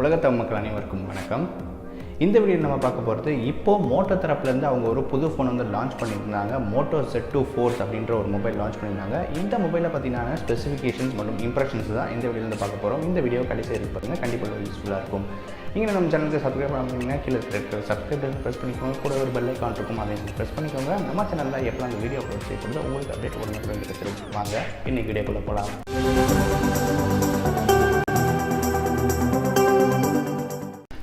உலகத்தமிழ் மக்கள் அனைவருக்கும் வணக்கம். இந்த வீடியோ நம்ம பார்க்க போகிறது இப்போது மோட்டோ தரப்புலேருந்து அவங்க ஒரு புது ஃபோன் வந்து லான்ச் பண்ணியிருந்தாங்க. மோட்டோ Z2 Force அப்படின்ற ஒரு மொபைல் லான்ச் பண்ணியிருந்தாங்க. இந்த மொபைலில் பார்த்தீங்கன்னா ஸ்பெசிஃபிகேஷன்ஸ் மற்றும் இம்ப்ரெஷன்ஸ் தான் இந்த வீடியோவில் பார்க்க போகிறோம். இந்த வீடியோ கடைசி வரைக்கும் பாருங்கள், கண்டிப்பாக யூஸ்ஃபுல்லாக இருக்கும். நீங்கள் நம்ம சேனலுக்கு சப்ஸ்கிரைப் பண்ணாமல் கீழே இருக்கிற சப்ஸ்கிரைப் ப்ரெஸ் பண்ணிக்கோங்க. கூட ஒரு பெல் ஐக்கான் இருக்கும், அதையும் ப்ரெஸ் பண்ணிக்கோங்க. நம்ம சேனலில் எப்போ அந்த வீடியோ அப்லோட் செய்யப்படுது உங்களுக்கு அப்டேட் உடனே கிடைச்சிடும். வாங்க இன்னைக்கு வீடியோக்குள்ளே போகலாம்.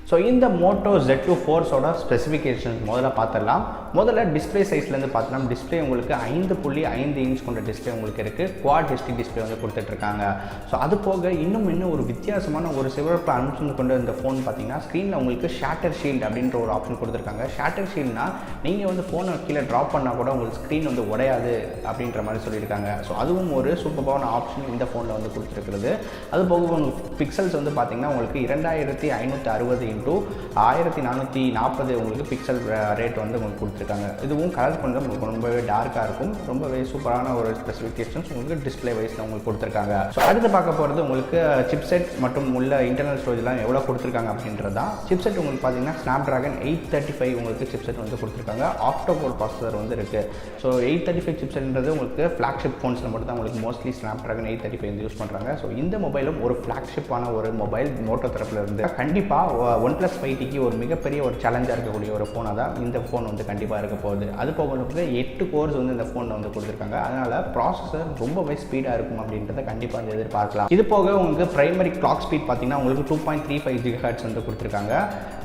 ஸோ இந்த மோட்டோ Z2 Forceோட ஸ்பெசிஃபிகேஷன்ஸ் முதல்ல பார்த்துடலாம். முதல்ல டிஸ்பிளே சைஸ்லேருந்து பார்த்தோம்னா டிஸ்பிளே உங்களுக்கு 5.5 இன்ச் கொண்ட டிஸ்பிளே உங்களுக்கு இருக்குது. குவாட் ஹெச்டி டிஸ்பிளே வந்து கொடுத்துட்ருக்காங்க. ஸோ அது போக இன்னும் ஒரு வித்தியாசமான ஒரு சிவப்பு அம்சம் கொண்ட இந்த ஃபோன் பார்த்தீங்கன்னா ஸ்க்ரீனில் உங்களுக்கு ஷேட்டர் ஷீல்டு அப்படின்ற ஒரு ஆப்ஷன் கொடுத்துருக்காங்க. ஷேட்டர் ஷீல்ட்னா நீங்கள் வந்து ஃபோனை கீழே ட்ராப் பண்ணால் கூட உங்களுக்கு ஸ்க்ரீன் வந்து உடையாது அப்படின்ற மாதிரி சொல்லியிருக்காங்க. ஸோ அதுவும் ஒரு சூப்பரான ஆப்ஷன் இந்த ஃபோனில் வந்து கொடுத்துருக்குறது. அது போக உங்களுக்கு பிக்சல்ஸ் வந்து பார்த்தீங்கன்னா உங்களுக்கு 2560 × 1440 உங்களுக்கு பிக்சல் ரேட் வந்து உங்களுக்கு கொடுத்துருக்காங்க. இதுவும் கலர் கொஞ்சம் உங்களுக்கு ரொம்பவே டார்க்காக இருக்கும். ரொம்பவே சூப்பரான ஒரு ஸ்பெசிஃபிகேஷன்ஸ் உங்களுக்கு டிஸ்பிளே வைஸில் உங்களுக்கு கொடுத்துருக்காங்க. ஸோ அடுத்து பார்க்க போகிறது உங்களுக்கு சிப்செட் மற்றும் உள்ள இன்டர்னல் ஸ்டோரேஜ்லாம் எவ்வளோ கொடுத்துருக்காங்க அப்படின்றது தான். சிப்செட் உங்களுக்கு பார்த்தீங்கன்னா ஸ்னாப்ட்ராகன் 835 உங்களுக்கு சிப்செட் வந்து கொடுத்துருக்காங்க. ஆக்டோகோர் ப்ராசஸர் வந்து இருக்குது. ஸோ 835 சிப்செட்ன்றது உங்களுக்கு ஃப்ளாக்ஷிப் ஃபோன்ஸில் மட்டும் தான் உங்களுக்கு மோஸ்ட்லி ஸ்னாப்ட்ராகன் 835 வந்து யூஸ் பண்ணுறாங்க. ஸோ இந்த மொபைலும் ஒரு ஃப்ளாக்ஷிப்பான ஒரு மொபைல் மோட்டோ தரப்பில் இருந்து கண்டிப்பாக OnePlus 5Tக்கு ஒரு மிகப்பெரிய ஒரு சேலஞ்சாக இருக்கக்கூடிய ஒரு ஃபோனாக தான் இந்த ஃபோன் வந்து கண்டிப்பாக இருக்க போகுது. அது போக வந்து 8 கோர்ஸ் வந்து இந்த ஃபோனில் வந்து கொடுத்துருக்காங்க. அதனால் ப்ராசஸர் ரொம்பவே ஸ்பீடாக இருக்கும் அப்படின்றத கண்டிப்பாக வந்து எதிர்பார்க்கலாம். இது போக உங்களுக்கு பிரைமரி கிளாக் ஸ்பீட் பார்த்தீங்கன்னா உங்களுக்கு 2.35 GHz வந்து கொடுத்துருக்காங்க.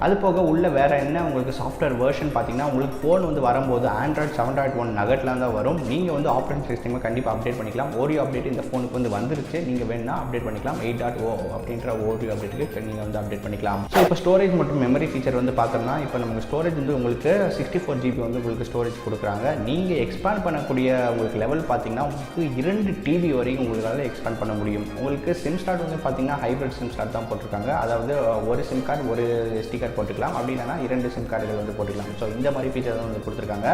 அது போக உள்ள வேறு என்ன உங்களுக்கு சாஃப்ட்வேர் வெர்ஷன் பார்த்தீங்கன்னா உங்களுக்கு ஃபோன் வந்து வரும்போது Android 7.1 நகட்லாம் தான் வரும். நீங்கள் வந்து ஆப்ரேட்டிங் சிஸ்டமை கண்டிப்பாக அப்டேட் பண்ணிக்கலாம். ஓரியோ அப்டேட் இந்த ஃபோனுக்கு வந்து வந்துருச்சு. நீங்கள் வேணும்னா அப்டேட் பண்ணிக்கலாம். 8.0 அப்படின்ற ஓரியோ அப்டேட்டுக்கு நீங்கள் வந்து அப்டேட் பண்ணிக்கலாம். ஸோ இப்போ ஸ்டோரேஜ் மற்றும் மெமரி ஃபீச்சர் வந்து பார்த்தோம்னா இப்போ நமக்கு ஸ்டோரேஜ் வந்து உங்களுக்கு 64 GB வந்து உங்களுக்கு ஸ்டோரேஜ் கொடுக்குறாங்க. நீங்கள் எக்ஸ்பேண்ட் பண்ணக்கூடிய உங்களுக்கு லெவல் பார்த்தீங்கன்னா உங்களுக்கு 2 TB வரைக்கும் உங்களால் எக்ஸ்பேண்ட் பண்ண முடியும். உங்களுக்கு சிம் ஸ்லாட் வந்து பார்த்தீங்கன்னா ஹைப்ரிட் சிம் ஸ்லாட் தான் போட்டிருக்காங்க. அதாவது ஒரு சிம் கார்டு ஒரு SD கார்டு போட்டுக்கலாம், அப்படி இல்லைனா 2 சிம் கார்டுகள் வந்து போட்டுக்கலாம். ஸோ இந்த மாதிரி ஃபீச்சர் தான் வந்து கொடுத்துருக்காங்க.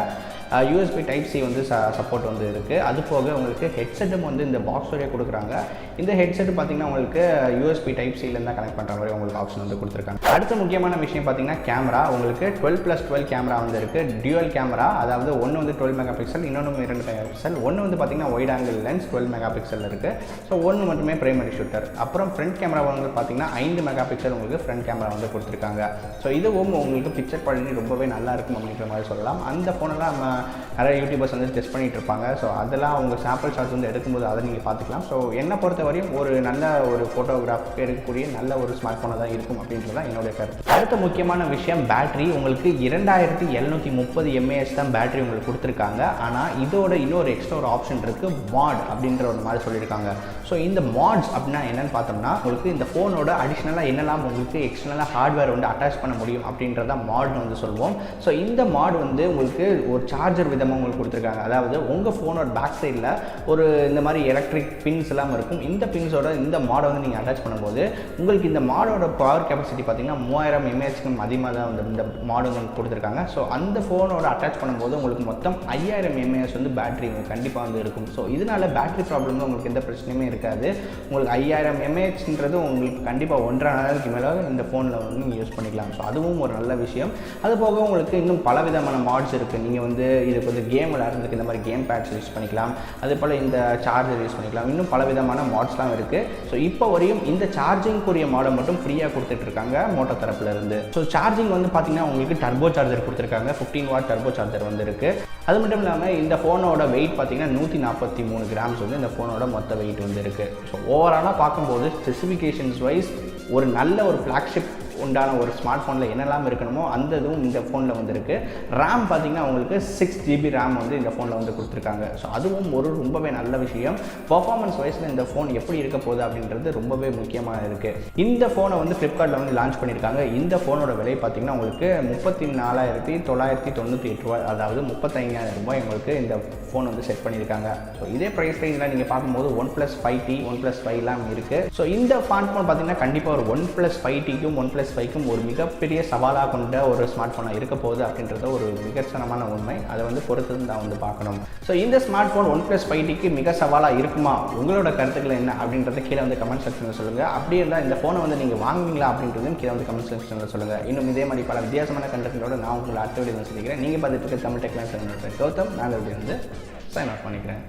USB Type-C வந்து சப்போர்ட் வந்து இருக்குது. அது போக உங்களுக்கு ஹெட்செட்டும் வந்து இந்த பாக்ஸோடய கொடுக்குறாங்க. இந்த ஹெட்செட் பார்த்தீங்கன்னா உங்களுக்கு USB Type-Cலேருந்து தான் கனெக்ட் பண்ணுற மாதிரி உங்களுக்கு ஆப்ஷன் வந்து கொடுத்துருக்காங்க. அடுத்த முக்கியமான விஷயம் பார்த்தீங்கன்னா கேமரா உங்களுக்கு 12+12 கேமரா வந்து இருக்குது. டியூவல் கேமரா, அதாவது ஒன்று வந்து 12 மெகா பிக்சல், இன்னொன்று 2 மெகா பிக்சல். ஒன்று வந்து பார்த்தீங்கன்னா white angle lens 12 mega pixel இருக்குது. ஸோ ஒன்று மட்டுமே பிரைமரி ஷூட்டர். அப்புறம் ஃப்ரண்ட் கேமரா வந்து பார்த்தீங்கன்னா 5 மெகா பிக்சல் உங்களுக்கு ஃப்ரண்ட் கேமரா வந்து கொடுத்துருக்காங்க. ஸோ இதுவும் உங்களுக்கு பிக்சர் குவாலிட்டி ரொம்பவே நல்லா இருக்கும் அப்படின்ற மாதிரி சொல்லலாம். அந்த ஃபோனெல்லாம் நம்ம நிறைய யூடியூபர்ஸ் வந்து டெஸ்ட் பண்ணிகிட்டு இருப்பாங்க. ஸோ அதெல்லாம் அவங்க சாம்பிள் ஷாட்ஸ் வந்து எடுக்கும்போது அதை நீங்கள் பார்த்துக்கலாம். ஸோ என்னை பொறுத்தவரையும் ஒரு நல்ல ஒரு ஃபோட்டோகிராஃபி எடுக்கக்கூடிய நல்ல ஒரு ஸ்மார்ட் ஃபோனாக தான் இருக்கும் அப்படின்றது தான் என்னுடைய கருத்து. அடுத்த முக்கியமான விஷயம் பேட்டரி. உங்களுக்கு 2730 mAh தான் பேட்டரி உங்களுக்கு கொடுத்துருக்காங்க. ஆனால் இதோட இன்னொரு எக்ஸ்ட்ரா ஒரு ஆப்ஷன் இருக்குது, மாட் அப்படின்ற ஒரு மாதிரி சொல்லியிருக்காங்க. ஸோ இந்த மாட்ஸ் அப்படின்னா என்னென்னு பார்த்தோம்னா உங்களுக்கு இந்த ஃபோனோட அடிஷ்னலாக என்னெல்லாம் உங்களுக்கு எக்ஸ்டர்னலாக ஹார்ட்வேர் வந்து அட்டாச் பண்ண முடியும் அப்படின்றத மாட்னு வந்து சொல்லுவோம். ஸோ இந்த மாட் வந்து உங்களுக்கு ஒரு சார்ஜர் விதமாக உங்களுக்கு கொடுத்துருக்காங்க. அதாவது உங்கள் ஃபோனோட பேக் சைடில் ஒரு இந்த மாதிரி எலக்ட்ரிக் பின்ஸ் எல்லாம் இருக்கும். இந்த பின்ஸோட இந்த மாடை வந்து நீங்கள் அட்டாச் பண்ணும்போது உங்களுக்கு இந்த மாடோட பவர் கெப்பாசிட்டி பார்த்தீங்கன்னா 3000 mAh அதிகமாக தான் வந்து இந்த மாடு வந்து கொடுத்துருக்காங்க. ஸோ அந்த ஃபோனோட அட்டாச் பண்ணும்போது உங்களுக்கு மொத்தம் 5000 mAh வந்து பேட்டரி உங்களுக்கு கண்டிப்பாக வந்து இருக்கும். ஸோ இதனால் பேட்டரி ப்ராப்ளம் உங்களுக்கு எந்த பிரச்சனையுமே இருக்காது. உங்களுக்கு 5000 mAhன்றது உங்களுக்கு கண்டிப்பாக 1.5 நாளுக்கு மேலே இந்த ஃபோனில் வந்து நீங்கள் யூஸ் பண்ணிக்கலாம். ஸோ அதுவும் ஒரு நல்ல விஷயம். அது போக உங்களுக்கு இன்னும் பல விதமான மாட்ஸ் இருக்குது. நீங்கள் வந்து இதுக்கு வந்து கேம் விளையாடுறதுக்கு இந்த மாதிரி கேம் பேட்ஸ் யூஸ் பண்ணிக்கலாம். அதே போல் இந்த சார்ஜர் யூஸ் பண்ணிக்கலாம். இன்னும் பல விதமான மாட்ஸ்லாம் இருக்குது. ஸோ இப்போ வரையும் இந்த சார்ஜிங்குரிய மாடை மட்டும் ஃப்ரீயாக கொடுத்துட்ருக்காங்க மோட்டோ தரப்பில் இருந்து. ஸோ சார்ஜிங் வந்து பார்த்தீங்கன்னா உங்களுக்கு டர்போ சார்ஜர் கொடுத்துருக்காங்க. 15 வாட் டர்போ சார்ஜர் வந்து இருக்குது. அது மட்டும் இல்லாமல் இந்த ஃபோனோட வெயிட் பார்த்தீங்கன்னா 143 கிராம்ஸ் வந்து இந்த ஃபோனோட மொத்த வெயிட் வந்து இருக்குது. ஸோ ஓவராலாக பார்க்கும்போது ஸ்பெசிஃபிகேஷன்ஸ் வைஸ் ஒரு நல்ல ஒரு ஃப்ளாக்ஷிப் உண்டான ஒரு ஸ்மார்ட் ஃபோனில் என்னெல்லாம் இருக்கணுமோ அந்த இதுவும் இந்த ஃபோனில் வந்து இருக்குது. ரேம் பார்த்தீங்கன்னா உங்களுக்கு 6 GB ரேம் வந்து இந்த ஃபோனில் வந்து கொடுத்துருக்காங்க. ஸோ அதுவும் ஒரு ரொம்பவே நல்ல விஷயம். பர்ஃபார்மன்ஸ் வைஸில் இந்த ஃபோன் எப்படி இருக்க போகுது அப்படின்றது ரொம்பவே முக்கியமாக இருக்குது. இந்த ஃபோனை வந்து ஃப்ளிப்கார்ட்டில் வந்து லான்ச் பண்ணியிருக்காங்க. இந்த ஃபோனோட விலை பார்த்தீங்கன்னா உங்களுக்கு 34,998 ரூபாய், அதாவது 35,000 ரூபாய் உங்களுக்கு இந்த ஃபோன் வந்து செட் பண்ணியிருக்காங்க. ஸோ இதே ப்ரைஸ் ரேஞ்சில் நீங்கள் பார்க்கும்போது OnePlus 5T, OnePlus 5லாம் இருக்குது. ஸோ இந்த ஸ்மார்ட் ஃபோன் பார்த்தீங்கன்னா கண்டிப்பாக ஒரு OnePlus 5Tக்கும் OnePlus 5க்கும் ஒரு மிகப்பெரிய சவாலாக கொண்ட ஒரு ஸ்மார்ட் ஃபோனாக இருக்க போகுது அப்படின்றத ஒரு மிகச்சனமான உண்மை. அதை வந்து பொறுத்து தான் வந்து பார்க்கணும். ஸோ இந்த ஸ்மார்ட் ஃபோன் OnePlus 5Tக்கு மிக சவாலாக இருக்குமா, உங்களோட கருத்துக்கள் என்ன அப்படின்றத கீழே வந்து கமெண்ட் செக்ஷனில் சொல்லுங்கள். அப்படி இருந்தால் இந்த ஃபோனை வந்து நீங்கள் வாங்குவீங்களா அப்படின்றதும் கீழே வந்து கமெண்ட் செக்ஷனில் சொல்லுங்கள். இன்னும் இதே மாதிரி பல வித்தியாசமான கண்டென்ட்டோட நான் உங்களை அடுத்த வீடியோ சந்திக்கிறேன். நீங்கள் பார்த்துட்டு இருக்க தமிழ் டெக்னாலஜி கௌதம், நான் வந்து சைன் ஆஃப் பண்ணிக்கிறேன்.